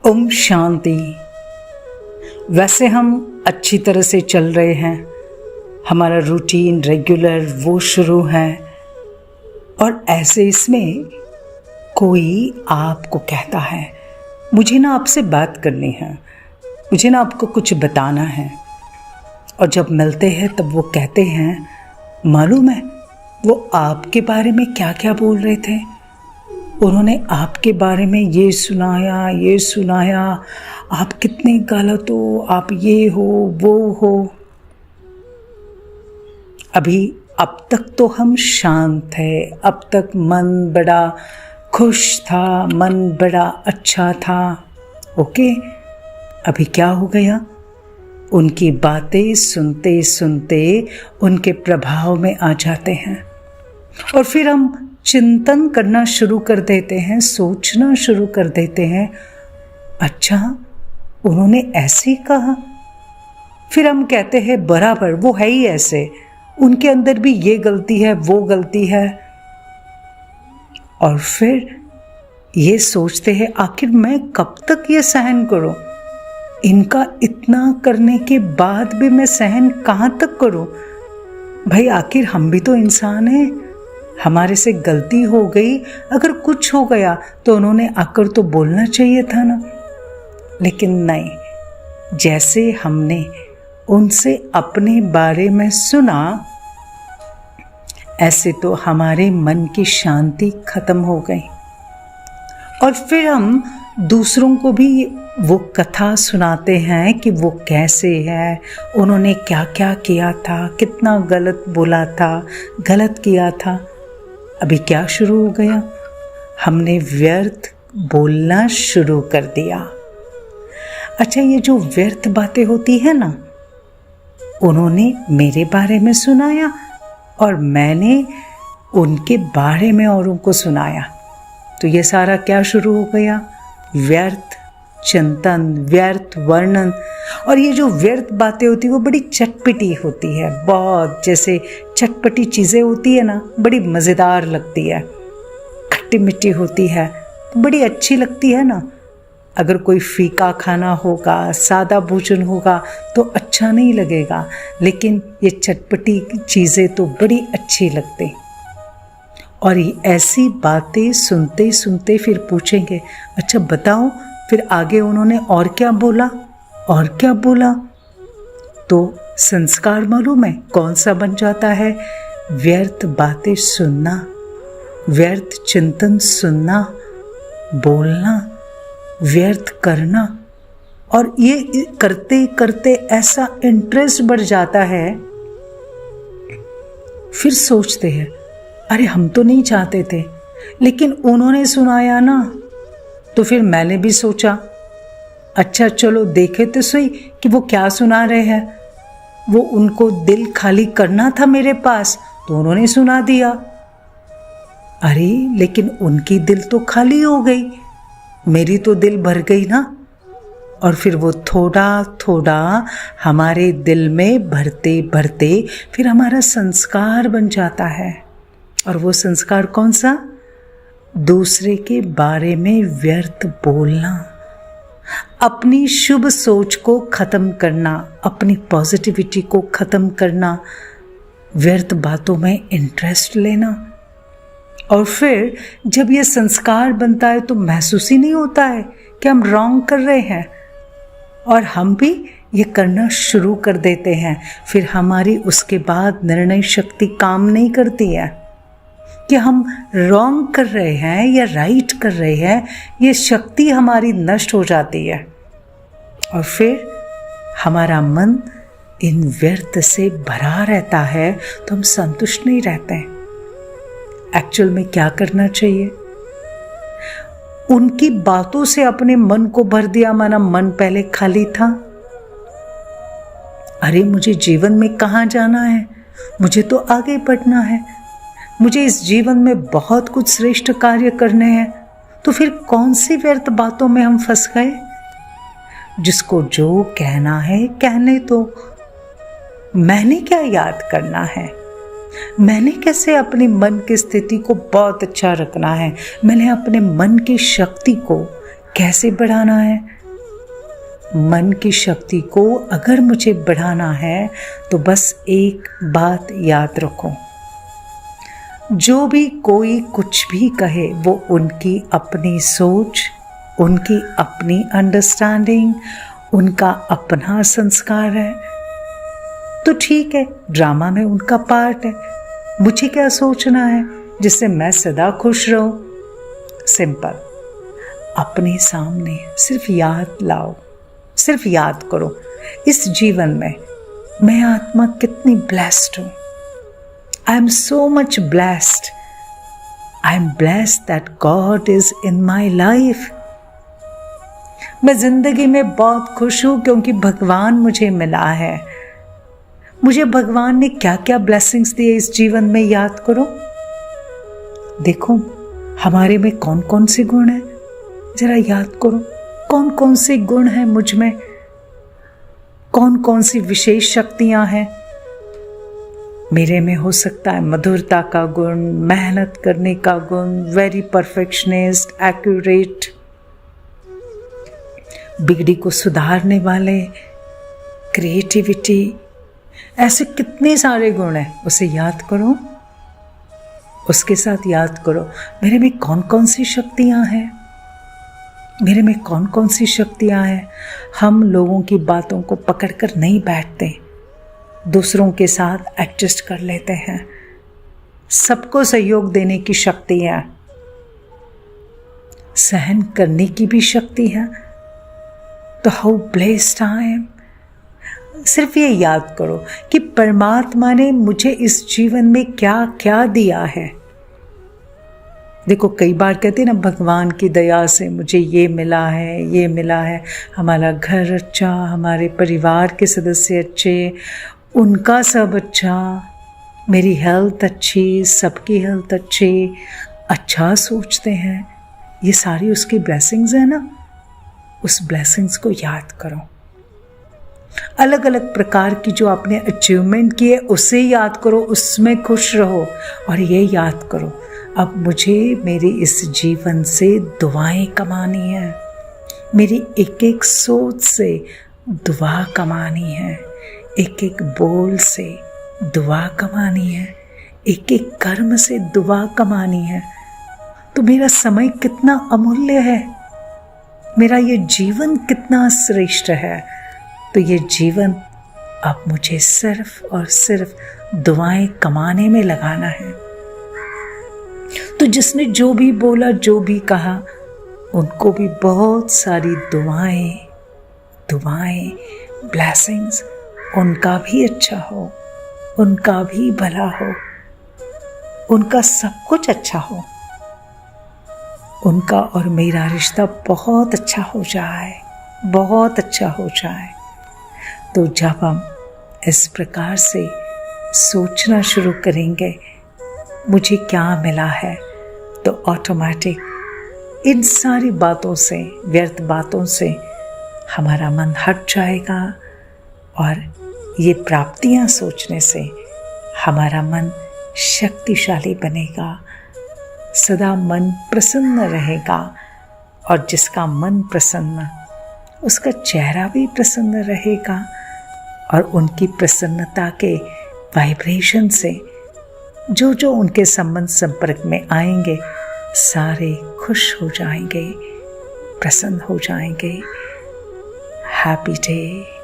ओम शांति। वैसे हम अच्छी तरह से चल रहे हैं, हमारा रूटीन रेगुलर वो शुरू है, और ऐसे इसमें कोई आपको कहता है मुझे ना आपसे बात करनी है, मुझे ना आपको कुछ बताना है। और जब मिलते हैं तब वो कहते हैं मालूम है वो आपके बारे में क्या क्या बोल रहे थे, उन्होंने आपके बारे में ये सुनाया, आप कितने गलत हो, आप ये हो वो हो। अभी अब तक तो हम शांत थे, अब तक मन बड़ा खुश था, मन बड़ा अच्छा था। ओके, अभी क्या हो गया? उनकी बातें सुनते सुनते उनके प्रभाव में आ जाते हैं और फिर हम चिंतन करना शुरू कर देते हैं, सोचना शुरू कर देते हैं, अच्छा उन्होंने ऐसे कहा। फिर हम कहते हैं बराबर वो है ही ऐसे, उनके अंदर भी ये गलती है वो गलती है। और फिर ये सोचते हैं आखिर मैं कब तक ये सहन करूं, इनका इतना करने के बाद भी मैं सहन कहाँ तक करूं। भाई आखिर हम भी तो इंसान हैं, हमारे से गलती हो गई, अगर कुछ हो गया तो उन्होंने आकर तो बोलना चाहिए था ना। लेकिन नहीं, जैसे हमने उनसे अपने बारे में सुना ऐसे तो हमारे मन की शांति खत्म हो गई। और फिर हम दूसरों को भी वो कथा सुनाते हैं कि वो कैसे है, उन्होंने क्या क्या किया था, कितना गलत बोला था, गलत किया था। अभी क्या शुरू हो गया? हमने व्यर्थ बोलना शुरू कर दिया। अच्छा, ये जो व्यर्थ बातें होती है ना, उन्होंने मेरे बारे में सुनाया और मैंने उनके बारे में औरों को सुनाया, तो ये सारा क्या शुरू हो गया? व्यर्थ चिंतन, व्यर्थ वर्णन। और ये जो व्यर्थ बातें होती है वो बड़ी चटपटी होती है, बहुत जैसे चटपटी चीज़ें होती है ना, बड़ी मज़ेदार लगती है, खट्टी मिट्टी होती है तो बड़ी अच्छी लगती है ना। अगर कोई फीका खाना होगा, सादा भोजन होगा तो अच्छा नहीं लगेगा, लेकिन ये चटपटी चीज़ें तो बड़ी अच्छी लगती। और ये ऐसी बातें सुनते सुनते फिर पूछेंगे अच्छा बताओ फिर आगे उन्होंने और क्या बोला, और क्या बोला। तो संस्कार मालूम है कौन सा बन जाता है? व्यर्थ बातें सुनना, व्यर्थ चिंतन सुनना, बोलना, व्यर्थ करना। और ये करते करते ऐसा इंटरेस्ट बढ़ जाता है, फिर सोचते हैं अरे हम तो नहीं चाहते थे, लेकिन उन्होंने सुनाया ना, तो फिर मैंने भी सोचा अच्छा चलो देखे तो सही कि वो क्या सुना रहे हैं। वो उनको दिल खाली करना था मेरे पास तो उन्होंने सुना दिया। अरे लेकिन उनकी दिल तो खाली हो गई, मेरी तो दिल भर गई ना। और फिर वो थोड़ा थोड़ा हमारे दिल में भरते भरते फिर हमारा संस्कार बन जाता है। और वो संस्कार कौन सा? दूसरे के बारे में व्यर्थ बोलना, अपनी शुभ सोच को खत्म करना, अपनी पॉजिटिविटी को खत्म करना, व्यर्थ बातों में इंटरेस्ट लेना। और फिर जब ये संस्कार बनता है तो महसूस ही नहीं होता है कि हम रॉन्ग कर रहे हैं, और हम भी ये करना शुरू कर देते हैं। फिर हमारी उसके बाद निर्णय शक्ति काम नहीं करती है कि हम रॉन्ग कर रहे हैं या राइट कर रहे हैं, ये शक्ति हमारी नष्ट हो जाती है। और फिर हमारा मन इन व्यर्थ से भरा रहता है तो हम संतुष्ट नहीं रहते हैं। एक्चुअल में क्या करना चाहिए? उनकी बातों से अपने मन को भर दिया, माना मन पहले खाली था। अरे मुझे जीवन में कहाँ जाना है, मुझे तो आगे बढ़ना है, मुझे इस जीवन में बहुत कुछ श्रेष्ठ कार्य करने हैं, तो फिर कौन सी व्यर्थ बातों में हम फंस गए? जिसको जो कहना है कहने दो, मैंने क्या याद करना है, मैंने कैसे अपने मन की स्थिति को बहुत अच्छा रखना है, मैंने अपने मन की शक्ति को कैसे बढ़ाना है, मन की शक्ति को अगर मुझे बढ़ाना है तो बस एक बात याद रखो, जो भी कोई कुछ भी कहे वो उनकी अपनी सोच, उनकी अपनी अंडरस्टैंडिंग, उनका अपना संस्कार है। तो ठीक है, ड्रामा में उनका पार्ट है, मुझे क्या सोचना है जिससे मैं सदा खुश रहूं। सिंपल, अपने सामने सिर्फ याद लाओ, सिर्फ याद करो इस जीवन में मैं आत्मा कितनी ब्लेस्ड हूं। I am so much blessed, I am blessed that God is in my life. मैं जिंदगी में बहुत खुश हूं क्योंकि भगवान मुझे मिला है। मुझे भगवान ने क्या क्या ब्लेसिंग्स दिए इस जीवन में, याद करो। देखो हमारे में कौन कौन से गुण हैं, जरा याद करो। कौन कौन से गुण हैं मुझ में, कौन कौन सी विशेष शक्तियां हैं। मेरे में हो सकता है मधुरता का गुण, मेहनत करने का गुण, वेरी परफेक्शनिस्ट, एक्यूरेट, बिगड़ी को सुधारने वाले, क्रिएटिविटी, ऐसे कितने सारे गुण हैं। उसे याद करो, उसके साथ याद करो मेरे में कौन कौन सी शक्तियां हैं, मेरे में कौन कौन सी शक्तियां हैं। हम लोगों की बातों को पकड़कर नहीं बैठते, दूसरों के साथ एडजस्ट कर लेते हैं। सबको सहयोग देने की शक्ति है, सहन करने की भी शक्ति है। तो हाउ ब्लेस्ड आई एम। सिर्फ ये याद करो कि परमात्मा ने मुझे इस जीवन में क्या क्या दिया है। देखो कई बार कहते हैं ना, भगवान की दया से मुझे ये मिला है, ये मिला है। हमारा घर अच्छा, हमारे परिवार के सदस्य अच्छे, उनका सब अच्छा, मेरी हेल्थ अच्छी, सबकी हेल्थ अच्छी, अच्छा सोचते हैं। ये सारी उसकी ब्लेसिंग्स है ना। उस ब्लेसिंग्स को याद करो। अलग अलग प्रकार की जो आपने अचीवमेंट की है उसे याद करो, उसमें खुश रहो। और ये याद करो, अब मुझे मेरे इस जीवन से दुआएं कमानी है, मेरी एक एक सोच से दुआ कमानी है, एक एक बोल से दुआ कमानी है, एक एक कर्म से दुआ कमानी है। तो मेरा समय कितना अमूल्य है, मेरा ये जीवन कितना श्रेष्ठ है। तो ये जीवन अब मुझे सिर्फ और सिर्फ दुआएं कमाने में लगाना है। तो जिसने जो भी बोला, जो भी कहा, उनको भी बहुत सारी दुआएं, ब्लेसिंग्स, उनका भी अच्छा हो, उनका भी भला हो, उनका सब कुछ अच्छा हो, उनका और मेरा रिश्ता बहुत अच्छा हो जाए, बहुत अच्छा हो जाए। तो जब हम इस प्रकार से सोचना शुरू करेंगे मुझे क्या मिला है, तो ऑटोमेटिक इन सारी बातों से, व्यर्थ बातों से हमारा मन हट जाएगा और ये प्राप्तियां सोचने से हमारा मन शक्तिशाली बनेगा, सदा मन प्रसन्न रहेगा। और जिसका मन प्रसन्न, उसका चेहरा भी प्रसन्न रहेगा। और उनकी प्रसन्नता के वाइब्रेशन से जो जो उनके संबंध संपर्क में आएंगे सारे खुश हो जाएंगे, प्रसन्न हो जाएंगे। Happy day.